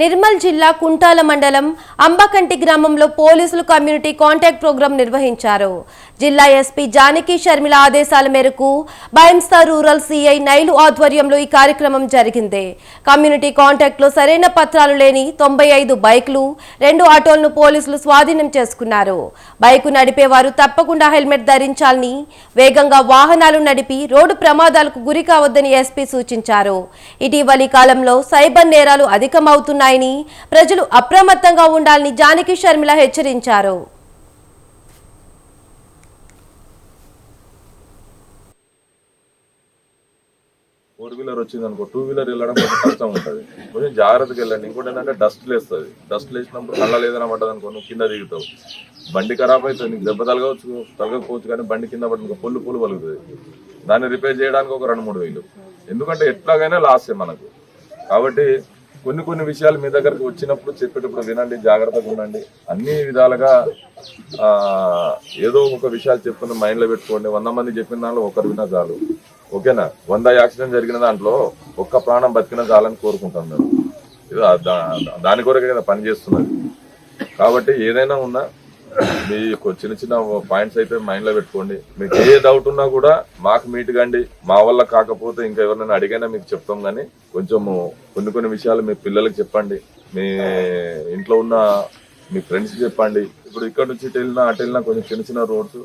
నిర్మల్ జిల్లా కుంటాల మండలం అంబకంటి గ్రామంలో పోలీసులు కమ్యూనిటీ కాంటాక్ట్ ప్రోగ్రాం నిర్వహించారు. జిల్లా ఎస్పీ జానకి శర్మిల ఆదేశాల మేరకు బైంసా రూరల్ సిఐ నైలు ఆధ్వర్యంలో ఈ కార్యక్రమం జరిగింది. కమ్యూనిటీ కాంటాక్ట్ లో సరైన పత్రాలు లేని 95 బైకులు, 2 ఆటోలను పోలీసులు స్వాధీనం చేసుకున్నారు. బైకు నడిపేవారు తప్పకుండా హెల్మెట్ ధరించాలని, వేగంగా వాహనాలు నడిపి రోడ్డు ప్రమాదాలకు గురి కావద్దని ఎస్పీ సూచించారు. ఇటీవలి కాలంలో సైబర్ నేరాలు అధికమవుతున్నాయి. ప్రజలు అప్రమత్తంగా ఉండాలని జానకి శర్మిల హెచ్చరించారు. ఫోర్ వీలర్ వచ్చింది అనుకో, టూ వీలర్ వెళ్ళడం కొంచెం కష్టం ఉంటుంది. కొంచెం జాగ్రత్తగా వెళ్ళండి. ఇంకోటి ఏంటంటే డస్ట్ లేస్తుంది. డస్ట్ లేచినప్పుడు కళ్ళ లేదన్నా పడ్డది అనుకో, నువ్వు కింద దిగుతావు, బండి ఖరాబ్ అవుతుంది. నీకు దెబ్బ తలగకపోవచ్చు, కానీ బండి కింద పడి పొల్లు పలుకుతుంది. దాన్ని రిపేర్ చేయడానికి ఒక 2-3 వేలు. ఎందుకంటే ఎట్లాగైనా లాసే మనకు. కాబట్టి కొన్ని విషయాలు మీ దగ్గరకు వచ్చినప్పుడు చెప్పేటప్పుడు వినండి, జాగ్రత్తగా ఉండండి. అన్ని విధాలుగా ఏదో ఒక విషయాలు చెప్తున్న మైండ్లో పెట్టుకోండి. 100 మంది చెప్పిన దాంట్లో ఒకరు విన్నా చాలు. ఓకేనా? 100 యాక్సిడెంట్ జరిగిన దాంట్లో ఒక్క ప్రాణం బతికిన చాలని కోరుకుంటాం మేము. దాని కొరకే కదా పని చేస్తున్నది. కాబట్టి ఏదైనా ఉన్నా మీకు చిన్న పాయింట్స్ అయితే మైండ్లో పెట్టుకోండి. మీకు ఏ డౌట్ ఉన్నా కూడా మాకు మీట్ కండి. మా వల్ల కాకపోతే ఇంకా ఎవరినైనా అడిగైనా మీకు చెప్తాం. కానీ కొంచెము కొన్ని విషయాలు మీ పిల్లలకి చెప్పండి, మీ ఇంట్లో ఉన్న మీ ఫ్రెండ్స్కి చెప్పండి. ఇప్పుడు ఇక్కడ నుంచి అటు వెళ్ళినా కొంచెం చిన్న రోడ్స్